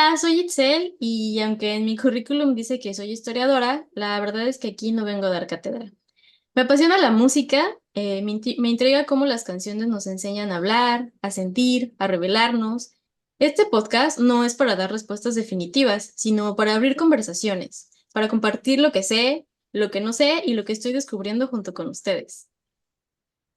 Hola, soy Itzel y aunque en mi currículum dice que soy historiadora, la verdad es que aquí no vengo a dar cátedra. Me apasiona la música, me intriga cómo las canciones nos enseñan a hablar, a sentir, a revelarnos. Este podcast no es para dar respuestas definitivas, sino para abrir conversaciones, para compartir lo que sé, lo que no sé y lo que estoy descubriendo junto con ustedes.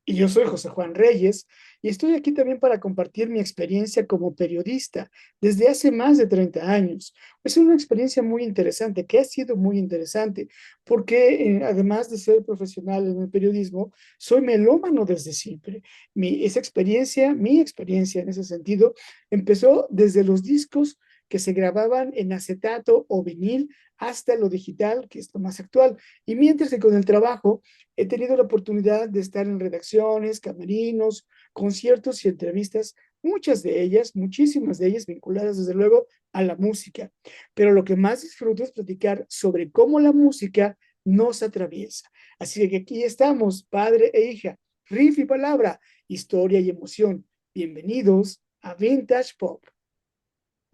Y yo soy José Juan Reyes y estoy aquí también para compartir mi experiencia como periodista desde hace más de 30 años. Es una experiencia muy interesante, que ha sido muy interesante, porque además de ser profesional en el periodismo, soy melómano desde siempre. Mi experiencia en ese sentido empezó desde los discos que se grababan en acetato o vinil hasta lo digital, que es lo más actual. Y mientras que con el trabajo he tenido la oportunidad de estar en redacciones, camerinos, conciertos y entrevistas, muchas de ellas, muchísimas de ellas vinculadas desde luego a la música. Pero lo que más disfruto es platicar sobre cómo la música nos atraviesa. Así que aquí estamos, padre e hija, riff y palabra, historia y emoción. Bienvenidos a Vintage Pop.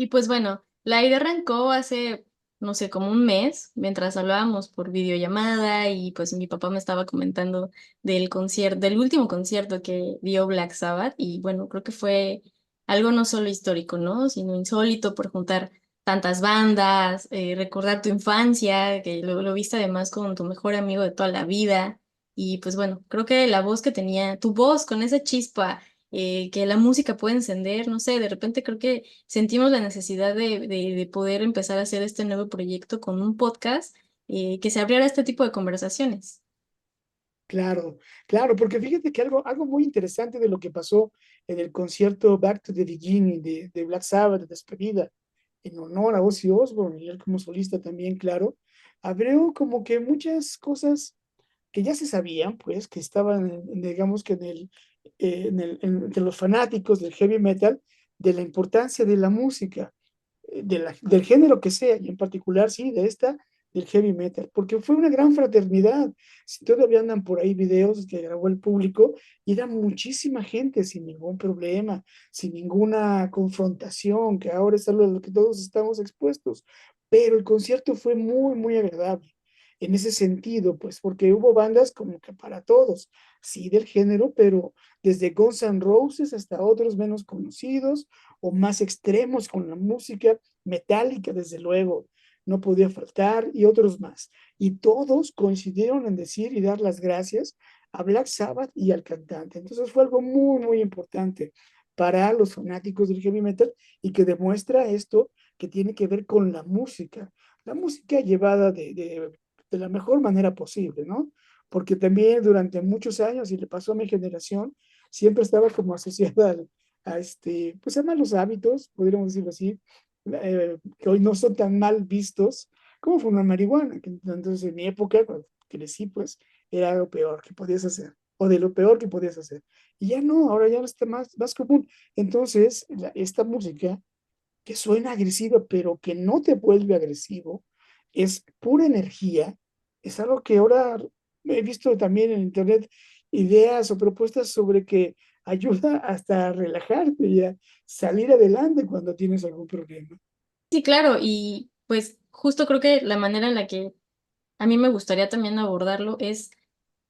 Y pues bueno, la idea arrancó hace, no sé, como un mes, mientras hablábamos por videollamada y pues mi papá me estaba comentando del concierto, del último concierto que dio Black Sabbath y bueno, creo que fue algo no solo histórico, ¿no? Sino insólito por juntar tantas bandas, recordar tu infancia, que lo viste además con tu mejor amigo de toda la vida. Y pues bueno, creo que la voz que tenía, tu voz con esa chispa que la música puede encender, no sé, de repente creo que sentimos la necesidad de poder empezar a hacer este nuevo proyecto con un podcast que se abriera a este tipo de conversaciones. Claro, claro, porque fíjate que algo muy interesante de lo que pasó en el concierto Back to the Beginning de Black Sabbath, de despedida, en honor a Ozzy Osbourne y él como solista también, claro, abrió como que muchas cosas que ya se sabían, pues, que estaban, digamos que entre los fanáticos del heavy metal, de la importancia de la música del género que sea, y en particular, sí, de esta, del heavy metal, porque fue una gran fraternidad. Si todavía andan por ahí videos que grabó el público, y era muchísima gente sin ningún problema, sin ninguna confrontación, que ahora es algo a lo que todos estamos expuestos. Pero el concierto fue muy, muy agradable. En ese sentido, pues, porque hubo bandas como que para todos, sí, del género, pero desde Guns N' Roses hasta otros menos conocidos o más extremos con la música, Metallica, desde luego, no podía faltar, y otros más. Y todos coincidieron en decir y dar las gracias a Black Sabbath y al cantante. Entonces fue algo muy, muy importante para los fanáticos del heavy metal y que demuestra esto que tiene que ver con la música llevada de la mejor manera posible, ¿no? Porque también durante muchos años, y le pasó a mi generación, siempre estaba como asociada pues a malos hábitos, podríamos decirlo así, que hoy no son tan mal vistos como fumar marihuana, que entonces en mi época, cuando crecí, pues era lo peor que podías hacer, o de lo peor que podías hacer. Y ya no, ahora ya no está más común. Entonces, esta música que suena agresiva, pero que no te vuelve agresivo, es pura energía, es algo que ahora he visto también en internet, ideas o propuestas sobre que ayuda hasta a relajarte y a salir adelante cuando tienes algún problema. Sí, claro, y pues justo creo que la manera en la que a mí me gustaría también abordarlo es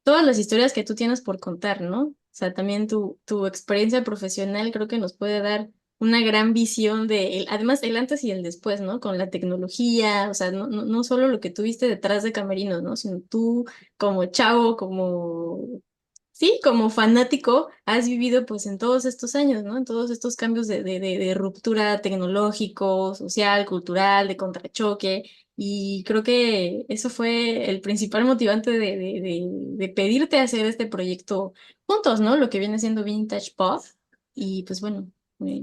todas las historias que tú tienes por contar, ¿no? O sea, también tu experiencia profesional creo que nos puede dar una gran visión además el antes y el después, ¿no? Con la tecnología, o sea, no solo lo que tuviste detrás de camerinos, ¿no? Sino tú como chavo, sí, como fanático, has vivido pues en todos estos años, ¿no? En todos estos cambios de ruptura tecnológico, social, cultural, de contrachoque. Y creo que eso fue el principal motivante de pedirte hacer este proyecto juntos, ¿no? Lo que viene siendo Vintage Pop. Y pues bueno, me,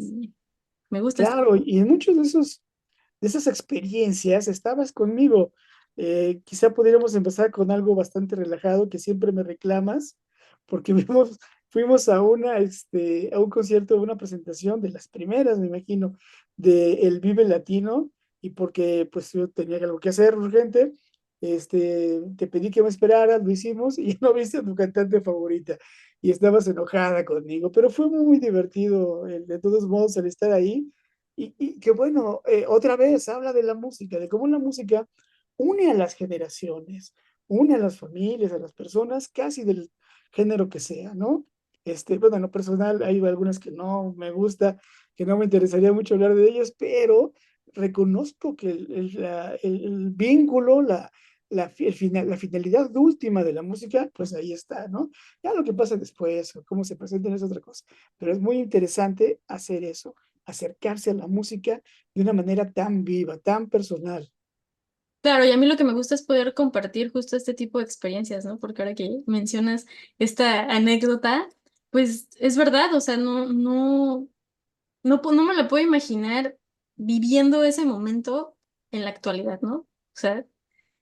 me gusta. Claro, y en muchos de esas experiencias estabas conmigo. Quizá pudiéramos empezar con algo bastante relajado que siempre me reclamas, porque fuimos a a un concierto, una presentación de las primeras, me imagino, de El Vive Latino, y porque pues yo tenía algo que hacer urgente, te pedí que me esperaras, lo hicimos, y no viste a tu cantante favorita, y estabas enojada conmigo, pero fue muy divertido, de todos modos, el estar ahí, Y que bueno, otra vez habla de la música, de cómo la música une a las generaciones, une a las familias, a las personas, casi del género que sea, ¿no? Bueno, en lo personal hay algunas que no me gusta, que no me interesaría mucho hablar de ellas, pero reconozco que el vínculo, la finalidad última de la música, pues ahí está, ¿no? Ya lo que pasa después, o cómo se presenta es otra cosa, pero es muy interesante hacer eso, acercarse a la música de una manera tan viva, tan personal. Claro, y a mí lo que me gusta es poder compartir justo este tipo de experiencias, ¿no? Porque ahora que mencionas esta anécdota, pues es verdad, o sea, no me la puedo imaginar viviendo ese momento en la actualidad, ¿no? O sea,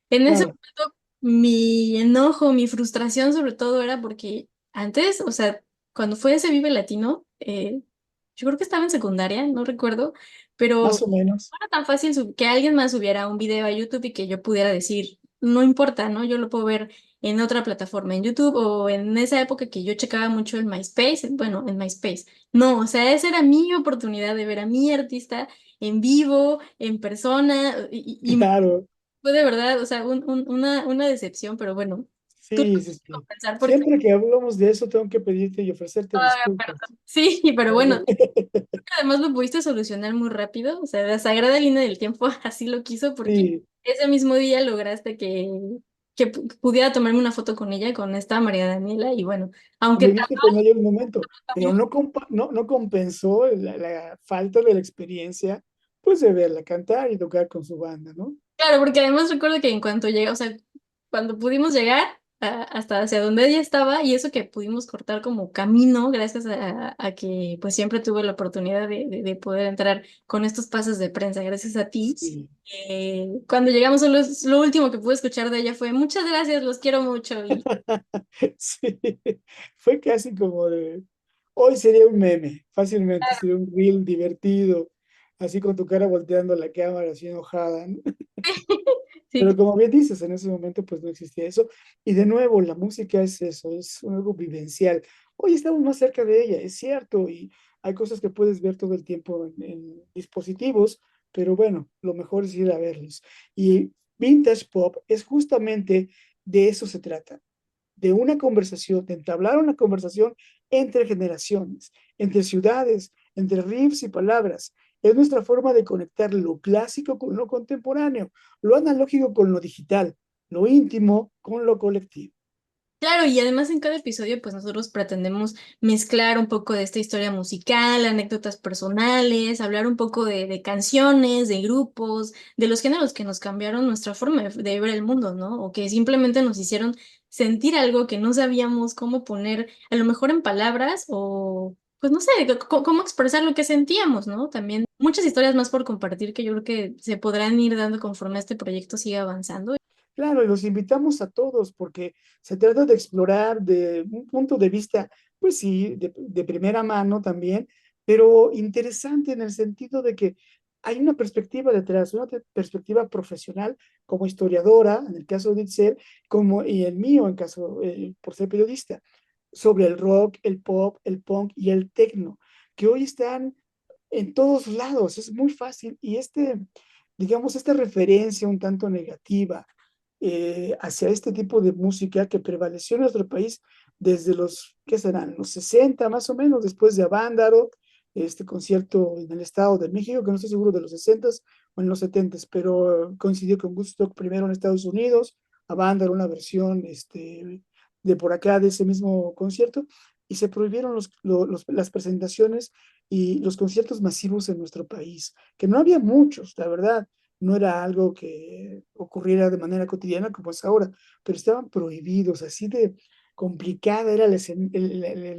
en ese Claro, momento mi enojo, mi frustración sobre todo era porque antes, o sea, cuando fue ese Vive Latino, yo creo que estaba en secundaria, no recuerdo, más pero o menos. no era tan fácil que alguien más subiera un video a YouTube y que yo pudiera decir, no importa, ¿no? Yo lo puedo ver en otra plataforma, en YouTube o en esa época que yo checaba mucho el MySpace, bueno, en MySpace. No, o sea, esa era mi oportunidad de ver a mi artista en vivo, en persona, y Claro, fue de verdad, o sea, una decepción, pero bueno, tú lo sí, sí, puedes sí. compensar porque... Siempre que hablamos de eso, tengo que pedirte y ofrecerte disculpas. Sí, pero bueno, además lo pudiste solucionar muy rápido, o sea, la sagrada línea del tiempo así lo quiso porque Sí, ese mismo día lograste que pudiera tomarme una foto con ella, con esta María Daniela, y bueno, aunque conviviste con ella un momento, pero no compensó la falta de la experiencia, pues de verla cantar y tocar con su banda, ¿no? claro, porque además recuerdo que en cuanto llega, o sea, cuando pudimos llegar hasta hacia donde ella estaba, y eso que pudimos cortar como camino, gracias a que pues siempre tuve la oportunidad de poder entrar con estos pases de prensa, gracias a ti. Sí, Cuando llegamos, lo último que pude escuchar de ella fue muchas gracias, los quiero mucho. Y sí, fue casi como de, hoy sería un meme, fácilmente, sería un reel divertido, así con tu cara volteando la cámara, así enojada, ¿no? sí, Pero como bien dices, en ese momento pues no existía eso. Y de nuevo, la música es eso, es algo vivencial. Hoy estamos más cerca de ella, es cierto, y hay cosas que puedes ver todo el tiempo en dispositivos, pero bueno, lo mejor es ir a verlos. Y Vintage Pop es justamente de eso se trata, de una conversación, de entablar una conversación entre generaciones, entre ciudades, entre riffs y palabras. Es nuestra forma de conectar lo clásico con lo contemporáneo, lo analógico con lo digital, lo íntimo con lo colectivo. claro, y además en cada episodio pues nosotros pretendemos mezclar un poco de esta historia musical, anécdotas personales, hablar un poco de canciones, de grupos, de los géneros que nos cambiaron nuestra forma de ver el mundo, ¿no? O que simplemente nos hicieron sentir algo que no sabíamos cómo poner, a lo mejor en palabras o pues no sé, cómo expresar lo que sentíamos, ¿no? También muchas historias más por compartir que yo creo que se podrán ir dando conforme este proyecto siga avanzando. Claro, y los invitamos a todos porque se trata de explorar de un punto de vista, pues sí, de primera mano también, pero interesante en el sentido de que hay una perspectiva detrás, una perspectiva profesional como historiadora, en el caso de Itzel, como y el mío, en caso por ser periodista, sobre el rock, el pop, el punk y el techno, que hoy están en todos lados, es muy fácil y digamos, esta referencia un tanto negativa hacia este tipo de música que prevaleció en nuestro país desde los, ¿qué serán? Los 60 más o menos, después de Avándaro, este concierto en el Estado de México, que no estoy seguro de los 60 o en los 70, pero coincidió con Woodstock primero en Estados Unidos, Avándaro una versión de por acá de ese mismo concierto, y se prohibieron las presentaciones y los conciertos masivos en nuestro país, que no había muchos, la verdad, no era algo que ocurriera de manera cotidiana como es ahora, pero estaban prohibidos, así de complicada era el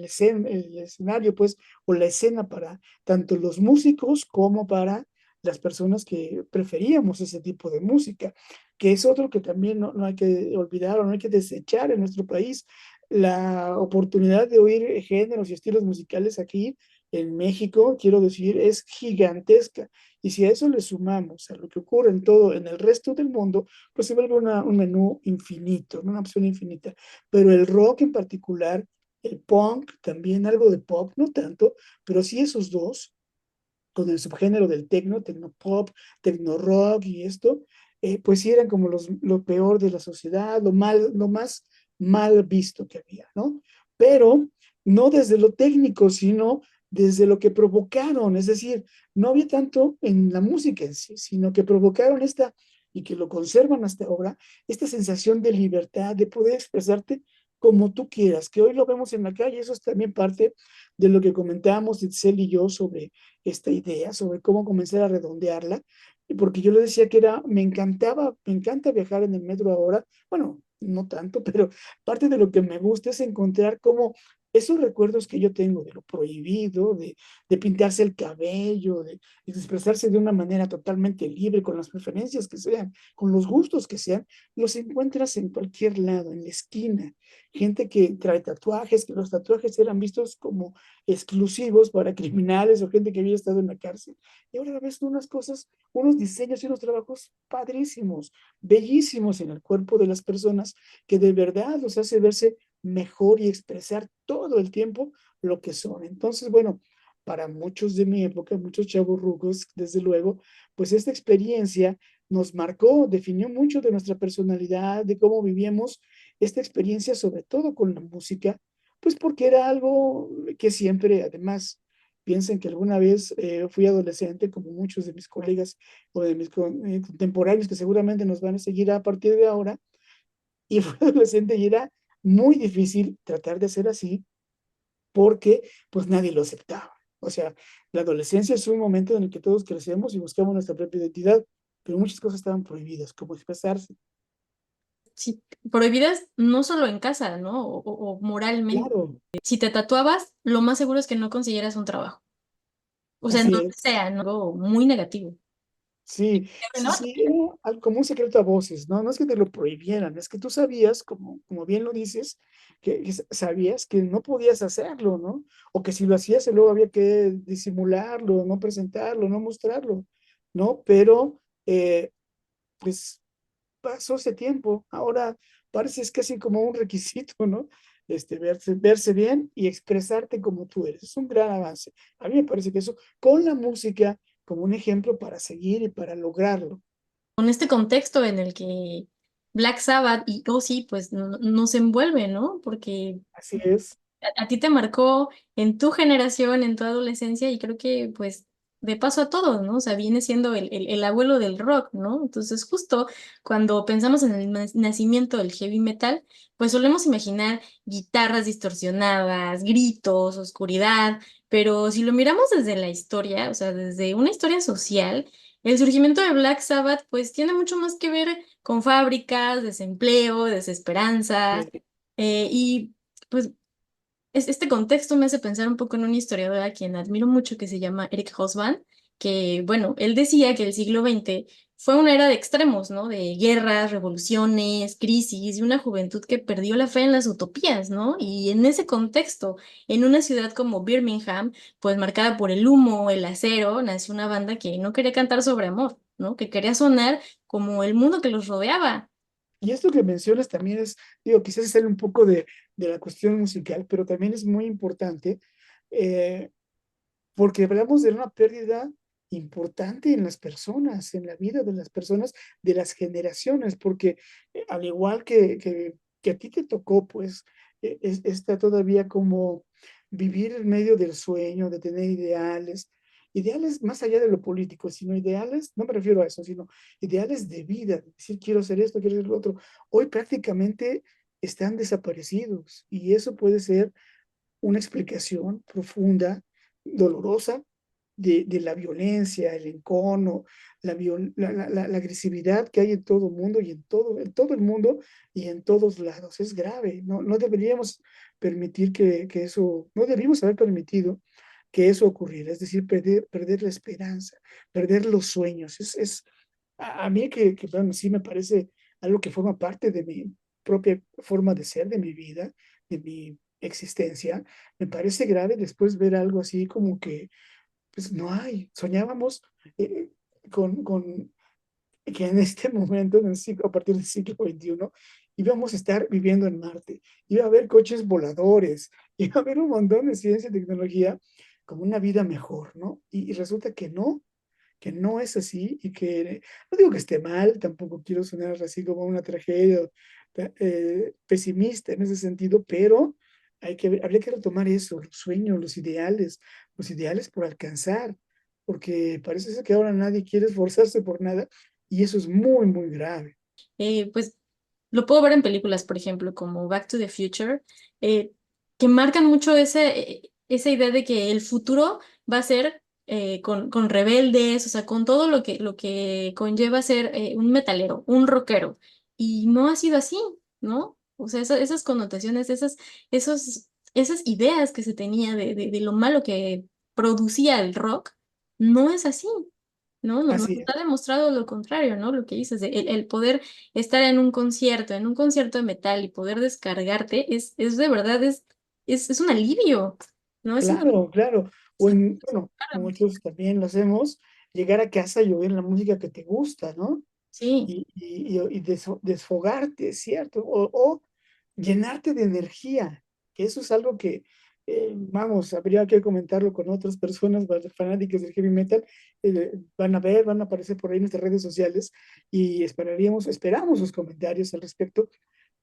escenario, pues, o la escena para tanto los músicos como para las personas que preferíamos ese tipo de música, que es otro que también no hay que olvidar o no hay que desechar en nuestro país. La oportunidad de oír géneros y estilos musicales aquí en México, quiero decir, es gigantesca. Y si a eso le sumamos a lo que ocurre en todo, en el resto del mundo, pues se vuelve un menú infinito, ¿no? Una opción infinita. Pero el rock en particular, el punk, también algo de pop, no tanto, pero sí esos dos, con el subgénero del tecno pop, tecno rock y esto, pues sí eran como lo peor de la sociedad, lo más mal visto que había, ¿no? Pero no desde lo técnico, sino desde lo que provocaron, es decir, no había tanto en la música en sí, sino que provocaron esta, y que lo conservan hasta ahora, esta sensación de libertad, de poder expresarte como tú quieras, que hoy lo vemos en la calle, eso es también parte de lo que comentábamos Itzel y yo sobre esta idea, sobre cómo comenzar a redondearla, porque yo le decía que era, me encanta viajar en el metro ahora, bueno, no tanto, pero parte de lo que me gusta es encontrar cómo esos recuerdos que yo tengo de lo prohibido, de pintarse el cabello, de expresarse de una manera totalmente libre, con las preferencias que sean, con los gustos que sean, los encuentras en cualquier lado, en la esquina. Gente que trae tatuajes, que los tatuajes eran vistos como exclusivos para criminales o gente que había estado en la cárcel. Y ahora ves unas cosas, unos diseños y unos trabajos padrísimos, bellísimos en el cuerpo de las personas, que de verdad los hace verse mejor y expresar todo el tiempo lo que son. Entonces, bueno, para muchos de mi época, muchos chavorrucos, desde luego, pues esta experiencia nos marcó, definió mucho de nuestra personalidad, de cómo vivíamos esta experiencia, sobre todo con la música, pues porque era algo que siempre, además, piensen que alguna vez fui adolescente, como muchos de mis colegas o de mis contemporáneos que seguramente nos van a seguir a partir de ahora, y fui adolescente y era muy difícil tratar de ser así porque pues nadie lo aceptaba. O sea, la adolescencia es un momento en el que todos crecemos y buscamos nuestra propia identidad, pero muchas cosas estaban prohibidas, como expresarse. Sí, prohibidas no solo en casa, ¿no? O moralmente. Claro, Si te tatuabas, lo más seguro es que no consiguieras un trabajo. O sea, en así donde es. sea, ¿no? Algo muy negativo. Sí, sí, ¿No? sí, era como un secreto a voces, ¿no? No es que te lo prohibieran, es que tú sabías, como bien lo dices, que sabías que no podías hacerlo, ¿no? O que si lo hacías, luego había que disimularlo, no presentarlo, no mostrarlo, ¿no? Pero, pues, pasó ese tiempo, ahora parece es casi como un requisito, ¿no? Verse bien y expresarte como tú eres. Es un gran avance. A mí me parece que eso, con la música como un ejemplo para seguir y para lograrlo. Con este contexto en el que Black Sabbath y Ozzy pues nos envuelve, ¿no? Porque Así es, a ti te marcó en tu generación, en tu adolescencia, y creo que pues de paso a todos, ¿no? O sea, viene siendo el abuelo del rock, ¿no? Entonces, justo cuando pensamos en el nacimiento del heavy metal, pues solemos imaginar guitarras distorsionadas, gritos, oscuridad, pero si lo miramos desde la historia, o sea, desde una historia social, el surgimiento de Black Sabbath pues tiene mucho más que ver con fábricas, desempleo, desesperanza, y pues este contexto me hace pensar un poco en un historiador a quien admiro mucho que se llama Eric Hobsbawm, que, bueno, él decía que el siglo XX fue una era de extremos, ¿no? De guerras, revoluciones, crisis y una juventud que perdió la fe en las utopías, ¿no? Y en ese contexto, en una ciudad como Birmingham, pues marcada por el humo, el acero, nació una banda que no quería cantar sobre amor, ¿no? Que quería sonar como el mundo que los rodeaba. y esto que mencionas también es, digo, quizás sale un poco de la cuestión musical, pero también es muy importante eh, porque hablamos de una pérdida importante en las personas, en la vida de las personas, de las generaciones, porque al igual que a ti te tocó, pues, está todavía como vivir en medio del sueño, de tener ideales, ideales más allá de lo político, sino ideales, no me refiero a eso, sino ideales de vida, decir, quiero hacer esto, quiero hacer lo otro. Hoy prácticamente están desaparecidos y eso puede ser una explicación profunda, dolorosa, de la violencia, el encono, la agresividad que hay en todo el mundo y en todo el mundo y en todos lados. Es grave. No, no deberíamos permitir que eso, no debimos haber permitido que eso ocurriera. Es decir, perder la esperanza, perder los sueños. A mí bueno, sí me parece algo que forma parte de mi propia forma de ser, de mi vida, de mi existencia. Me parece grave después ver algo así como que, pues no hay. Soñábamos eh, con que en este momento, a partir del siglo XXI, íbamos a estar viviendo en Marte. Iba a haber coches voladores, iba a haber un montón de ciencia y tecnología como una vida mejor, ¿no? Y resulta que no es así y que no digo que esté mal, tampoco quiero sonar así como una tragedia pesimista en ese sentido, pero habría que retomar eso, los sueños, los ideales por alcanzar, porque parece ser que ahora nadie quiere esforzarse por nada y eso es muy, muy grave. Pues lo puedo ver en películas, por ejemplo, como Back to the Future, eh, que marcan mucho esa idea de que el futuro va a ser con rebeldes, o sea, con todo lo que conlleva ser un metalero, un rockero. Y no ha sido así, ¿no? O sea, esas connotaciones, esas ideas que se tenía de lo malo que producía el rock, no es así. No, no, nos Así es, ha demostrado lo contrario, ¿no? Lo que dices, el poder estar en un concierto de metal y poder descargarte, es de verdad, es un alivio, ¿no? Es una... claro, claro. O Sí, en, bueno, muchos también lo hacemos, llegar a casa y oír la música que te gusta, ¿no? sí. Desfogarte, ¿cierto? O llenarte de energía, que eso es algo que, vamos, habría que comentarlo con otras personas fanáticas del heavy metal, van a ver, van a aparecer por ahí en nuestras redes sociales y esperamos sus comentarios al respecto,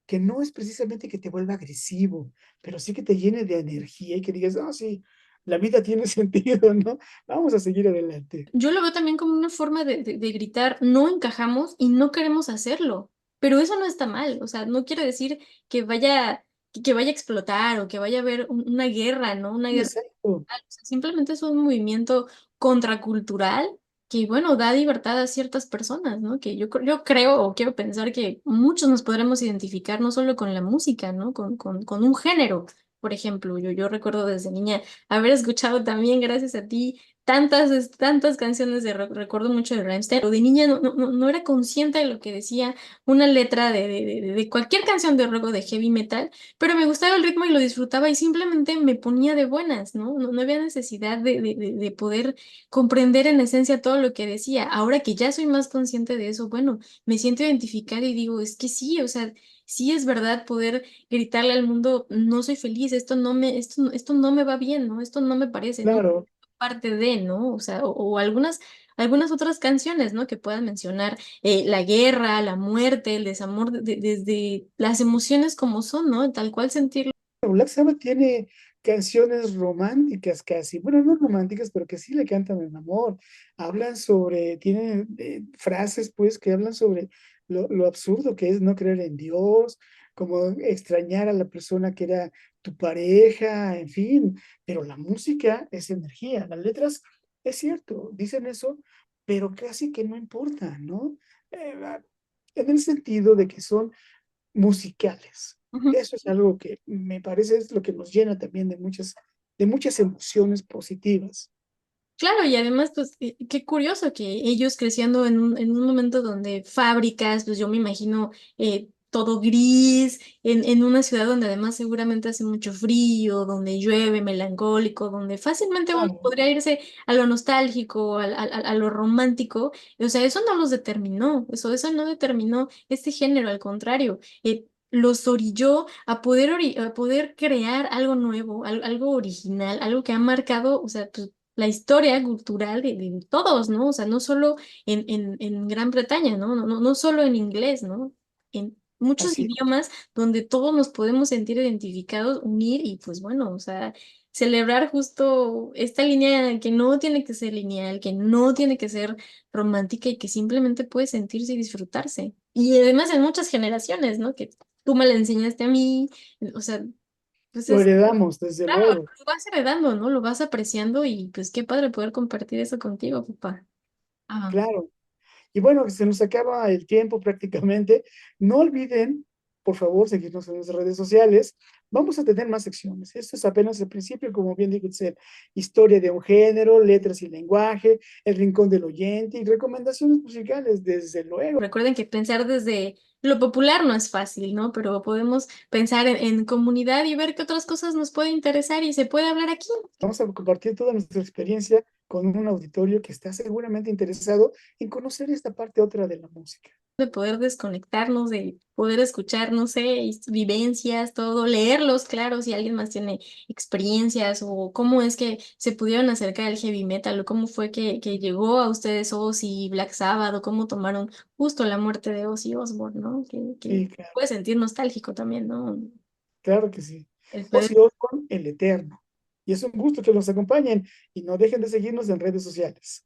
que no es precisamente que te vuelva agresivo, pero sí que te llene de energía y que digas, ah, sí, la vida tiene sentido, ¿no? Vamos a seguir adelante. Yo lo veo también como una forma de gritar, no encajamos y no queremos hacerlo, pero eso no está mal, o sea, no quiere decir que vaya a explotar o que vaya a haber una guerra, ¿no? Una Sí, guerra. exacto, O sea, simplemente es un movimiento contracultural que, bueno, da libertad a ciertas personas, ¿no? Que yo creo o quiero pensar que muchos nos podremos identificar no solo con la música, ¿no? Con un género. Por ejemplo, yo recuerdo desde niña haber escuchado también, gracias a ti, tantas canciones de rock. Recuerdo mucho de Rammstein, pero de niña no era consciente de lo que decía una letra de cualquier canción de rock o de heavy metal, pero me gustaba el ritmo y lo disfrutaba y simplemente me ponía de buenas, ¿no? No había necesidad de poder comprender en esencia todo lo que decía. Ahora que ya soy más consciente de eso, bueno, me siento identificada y digo, es que sí, o sea, sí es verdad poder gritarle al mundo, no soy feliz, esto no me va bien, ¿no? Esto no me parece, no claro. parte de, ¿no? O sea, o algunas otras canciones, ¿no? Que puedan mencionar la guerra, la muerte, el desamor, desde las emociones como son, ¿no? Tal cual sentirlo. Black Sabbath tiene canciones románticas casi, bueno, no románticas, pero que sí le cantan el amor. Hablan sobre, tienen frases pues que hablan sobre lo absurdo que es no creer en Dios, como extrañar a la persona que era tu pareja, en fin, pero la música es energía, las letras, es cierto, dicen eso, pero casi que no importa, ¿no? Eh, en el sentido de que son musicales. Ujú. Eso es algo que me parece es lo que nos llena también de muchas emociones positivas. Claro, y además, pues, qué curioso que ellos creciendo en un momento donde fábricas, pues yo me imagino todo gris, en una ciudad donde además seguramente hace mucho frío, donde llueve, melancólico, donde fácilmente uno Claro, podría irse a lo nostálgico, a lo romántico. O sea, eso no los determinó, eso no determinó este género, al contrario. Los orilló a poder crear algo nuevo, algo original, algo que ha marcado, o sea, pues, la historia cultural de todos, ¿no? O sea, no solo en Gran Bretaña, ¿no? No solo en inglés, ¿no? En muchos así, idiomas donde todos nos podemos sentir identificados, unir y pues bueno, o sea, celebrar justo esta línea que no tiene que ser lineal, que no tiene que ser romántica y que simplemente puede sentirse y disfrutarse. Y además en muchas generaciones, ¿no? Que tú me la enseñaste a mí, o sea, pues lo es... heredamos, desde Claro, luego. lo vas heredando, ¿no? Lo vas apreciando y pues qué padre poder compartir eso contigo, papá. Ah, Claro. Y bueno, se nos acaba el tiempo prácticamente. No olviden, por favor, seguirnos en nuestras redes sociales. Vamos a tener más secciones. Esto es apenas el principio, como bien dijo Itzel, historia de un género, letras y lenguaje, el rincón del oyente y recomendaciones musicales, desde luego. recuerden que pensar desde lo popular no es fácil, ¿no? Pero podemos pensar en comunidad y ver qué otras cosas nos puede interesar y se puede hablar aquí. Vamos a compartir toda nuestra experiencia con un auditorio que está seguramente interesado en conocer esta parte otra de la música. de poder desconectarnos, de poder escuchar, no sé, vivencias, todo, leerlos, claro, si alguien más tiene experiencias o cómo es que se pudieron acercar al heavy metal o cómo fue que llegó a ustedes Ozzy, Black Sabbath o cómo tomaron justo la muerte de Ozzy Osbourne, ¿no? Que Sí, claro, puede sentir nostálgico también, ¿no? claro que sí. El poder Ozzy Osbourne, el eterno. Y es un gusto que nos acompañen y no dejen de seguirnos en redes sociales.